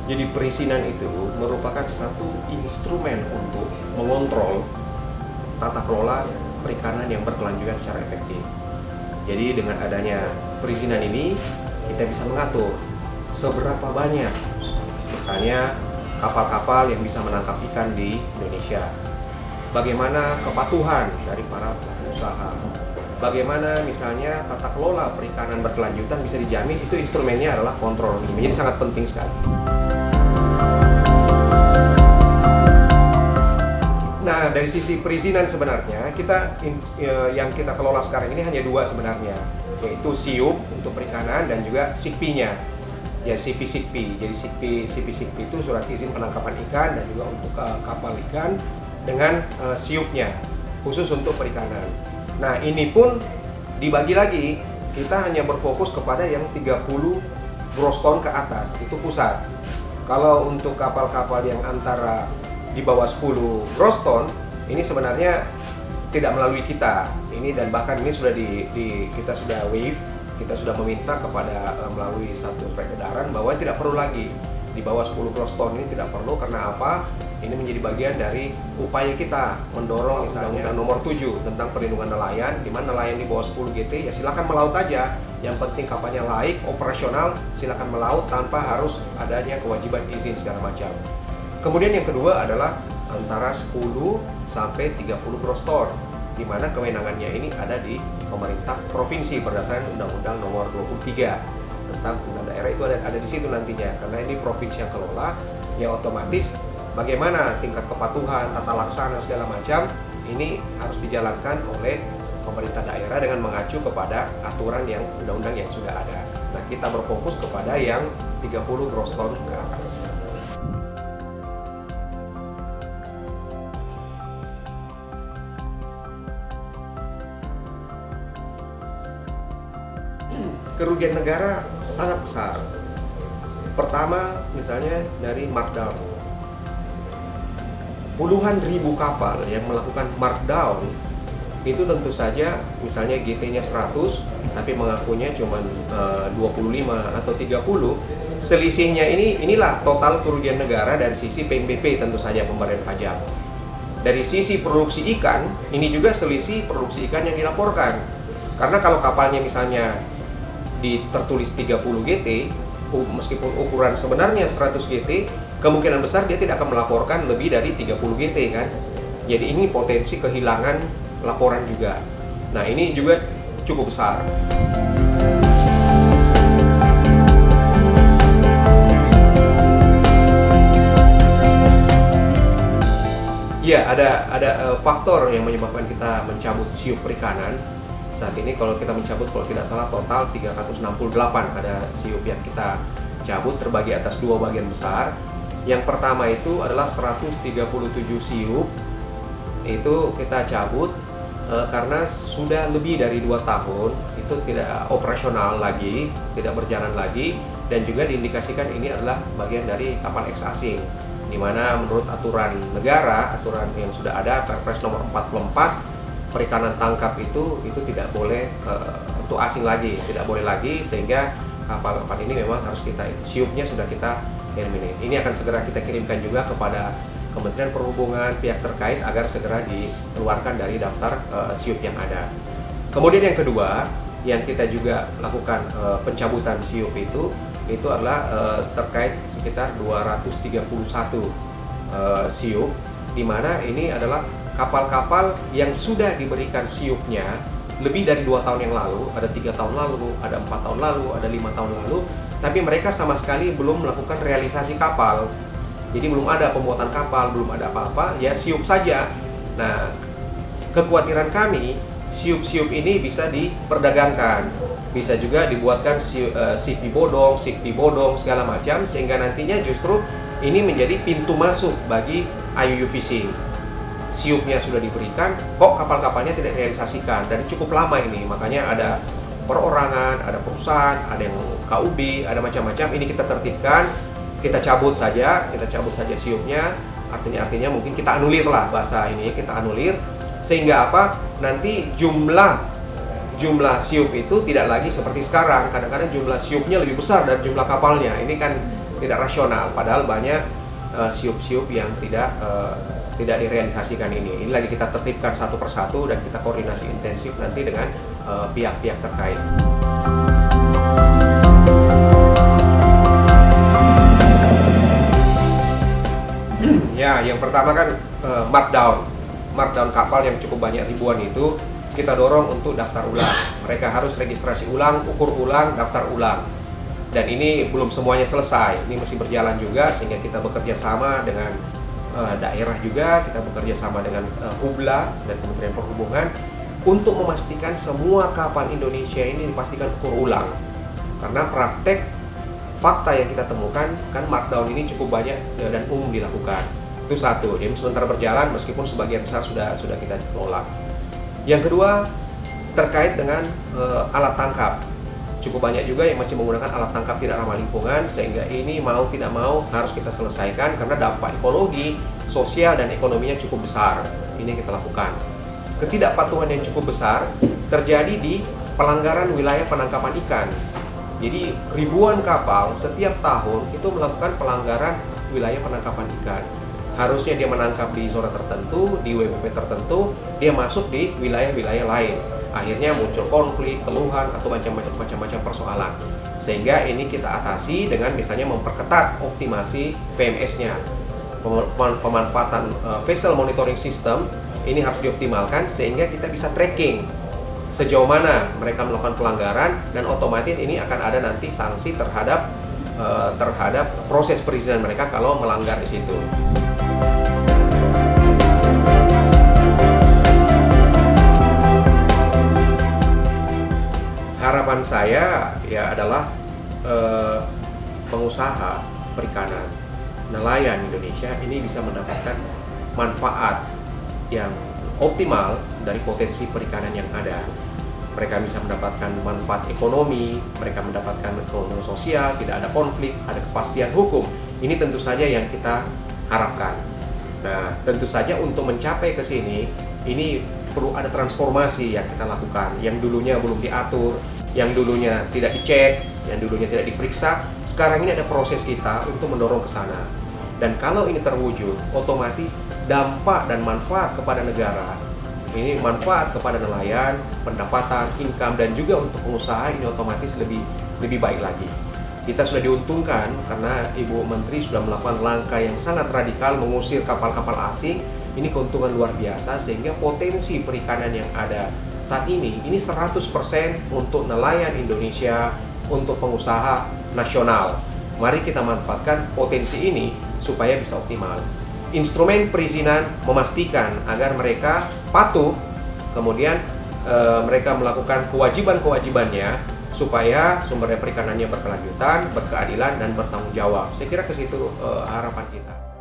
Jadi perizinan itu merupakan satu instrumen untuk mengontrol tata kelola perikanan yang berkelanjutan secara efektif. Jadi dengan adanya perizinan ini kita bisa mengatur seberapa banyak misalnya kapal-kapal yang bisa menangkap ikan di Indonesia. Bagaimana kepatuhan dari para pelaku usaha. Bagaimana misalnya tata kelola perikanan berkelanjutan bisa dijamin, itu instrumennya adalah kontrol ini. Jadi sangat penting sekali. Nah, dari sisi perizinan sebenarnya yang kita kelola sekarang ini hanya dua sebenarnya, yaitu SIUP untuk perikanan dan juga SIPI-nya. Ya, SIPI. Jadi SIPI itu surat izin penangkapan ikan, dan juga untuk kapal ikan dengan SIUP-nya khusus untuk perikanan. Nah, ini pun dibagi lagi, kita hanya berfokus kepada yang 30 gross ton ke atas, itu pusat. Kalau untuk kapal-kapal yang antara di bawah 10 gross ton, ini sebenarnya tidak melalui kita. Ini dan bahkan ini sudah kita sudah waive, kita sudah meminta kepada melalui satu surat edaran bahwa tidak perlu lagi di bawah 10 gross ton, ini tidak perlu. Karena apa? Ini menjadi bagian dari upaya kita mendorong misalnya Undang-Undang Nomor 7 tentang perlindungan nelayan, di mana nelayan di bawah 10 GT ya silakan melaut aja. Yang penting kapalnya laik, operasional, silakan melaut tanpa harus adanya kewajiban izin segala macam. Kemudian yang kedua adalah antara 10 sampai 30 gross ton, di mana kewenangannya ini ada di pemerintah provinsi berdasarkan Undang-Undang Nomor 23 tentang undang daerah, itu ada di situ nantinya. Karena ini provinsi yang kelola, ya otomatis bagaimana tingkat kepatuhan, tata laksana segala macam ini harus dijalankan oleh pemerintah daerah dengan mengacu kepada aturan yang undang-undang yang sudah ada. Nah, kita berfokus kepada yang 30 gross ton ke atas. Kerugian negara sangat besar. Pertama, misalnya dari markdown. Puluhan ribu kapal yang melakukan markdown itu tentu saja misalnya GT-nya 100 tapi mengakunya cuma 25 atau 30. Selisihnya inilah total kerugian negara dari sisi PNBP, tentu saja pembayaran pajak. Dari sisi produksi ikan, ini juga selisih produksi ikan yang dilaporkan. Karena kalau kapalnya misalnya tertulis 30 GT, meskipun ukuran sebenarnya 100 GT, kemungkinan besar dia tidak akan melaporkan lebih dari 30 GT kan. Jadi ini potensi kehilangan laporan juga. Nah, ini juga cukup besar. Ya, ada faktor yang menyebabkan kita mencabut SIUP perikanan. Saat ini kalau kita mencabut, kalau tidak salah total 368 ada SIUP yang kita cabut, terbagi atas dua bagian besar. Yang pertama itu adalah 137 SIUP, itu kita cabut karena sudah lebih dari 2 tahun itu tidak operasional lagi, tidak berjalan lagi, dan juga diindikasikan ini adalah bagian dari kapal eks asing, di mana menurut aturan negara, aturan yang sudah ada, Perpres nomor 44, perikanan tangkap itu tidak boleh untuk asing lagi, tidak boleh lagi, sehingga kapal-kapal ini memang harus kita, SIUP-nya sudah kita eliminate. Ini akan segera kita kirimkan juga kepada Kementerian Perhubungan, pihak terkait agar segera dikeluarkan dari daftar SIUP yang ada. Kemudian yang kedua, yang kita juga lakukan pencabutan SIUP itu adalah terkait sekitar 231 SIUP, di mana ini adalah kapal-kapal yang sudah diberikan SIUP-nya lebih dari 2 tahun yang lalu, ada 3 tahun lalu, ada 4 tahun lalu, ada 5 tahun lalu, tapi mereka sama sekali belum melakukan realisasi kapal. Jadi belum ada pembuatan kapal, belum ada apa-apa, ya SIUP saja. Nah, kekhawatiran kami, SIUP-SIUP ini bisa diperdagangkan, bisa juga dibuatkan CP bodong, segala macam, sehingga nantinya justru ini menjadi pintu masuk bagi IUU fishing. SIUP-nya sudah diberikan, kok kapal-kapalnya tidak realisasikan, dan cukup lama ini. Makanya ada perorangan, ada perusahaan, ada yang KUB, ada macam-macam. Ini kita tertibkan, kita cabut saja SIUP-nya. Artinya mungkin kita anulir lah, bahasa ini kita anulir, sehingga apa? Nanti jumlah SIUP itu tidak lagi seperti sekarang. Kadang-kadang jumlah SIUP-nya lebih besar dari jumlah kapalnya. Ini kan rasional. Padahal banyak siup-siup yang tidak direalisasikan ini. Ini lagi kita tertibkan satu persatu dan kita koordinasi intensif nanti dengan pihak-pihak terkait. Ya, yang pertama kan markdown kapal yang cukup banyak ribuan itu kita dorong untuk daftar ulang. Mereka harus registrasi ulang, ukur ulang, daftar ulang. Dan ini belum semuanya selesai. Ini masih berjalan juga sehingga kita bekerja sama dengan daerah juga, kita bekerja sama dengan Hubla dan Kementerian Perhubungan untuk memastikan semua kapal Indonesia ini dipastikan ukur ulang. Karena praktek fakta yang kita temukan kan markdown ini cukup banyak dan umum dilakukan. Itu satu, jadi sementara berjalan meskipun sebagian besar sudah kita kelola. Yang kedua, terkait dengan alat tangkap. Cukup banyak juga yang masih menggunakan alat tangkap tidak ramah lingkungan, sehingga ini mau tidak mau harus kita selesaikan karena dampak ekologi, sosial, dan ekonominya cukup besar. Ini yang kita lakukan. Ketidakpatuhan yang cukup besar terjadi di pelanggaran wilayah penangkapan ikan. Jadi ribuan kapal setiap tahun itu melakukan pelanggaran wilayah penangkapan ikan. Harusnya dia menangkap di zona tertentu, di WPP tertentu, dia masuk di wilayah-wilayah lain. Akhirnya muncul konflik, keluhan, atau macam-macam persoalan. Sehingga ini kita atasi dengan misalnya memperketat optimasi VMS-nya. Pemanfaatan vessel monitoring system ini harus dioptimalkan sehingga kita bisa tracking sejauh mana mereka melakukan pelanggaran, dan otomatis ini akan ada nanti sanksi terhadap proses perizinan mereka kalau melanggar di situ. Harapan saya ya adalah pengusaha perikanan, nelayan Indonesia ini bisa mendapatkan manfaat yang optimal dari potensi perikanan yang ada. Mereka bisa mendapatkan manfaat ekonomi, mereka mendapatkan keuntungan sosial, tidak ada konflik, ada kepastian hukum. Ini tentu saja yang kita harapkan. Nah, tentu saja untuk mencapai ke sini, ini perlu ada transformasi yang kita lakukan. Yang dulunya belum diatur, yang dulunya tidak dicek, yang dulunya tidak diperiksa, sekarang ini ada proses kita untuk mendorong ke sana. Dan kalau ini terwujud, otomatis dampak dan manfaat kepada negara, ini manfaat kepada nelayan, pendapatan, income, dan juga untuk pengusaha ini otomatis lebih baik lagi. Kita sudah diuntungkan karena Ibu Menteri sudah melakukan langkah yang sangat radikal mengusir kapal-kapal asing. Ini keuntungan luar biasa sehingga potensi perikanan yang ada saat ini 100% untuk nelayan Indonesia, untuk pengusaha nasional. Mari kita manfaatkan potensi ini supaya bisa optimal. Instrumen perizinan memastikan agar mereka patuh, kemudian mereka melakukan kewajiban-kewajibannya supaya sumber daya perikanannya berkelanjutan, berkeadilan, dan bertanggung jawab. Saya kira ke situ harapan kita.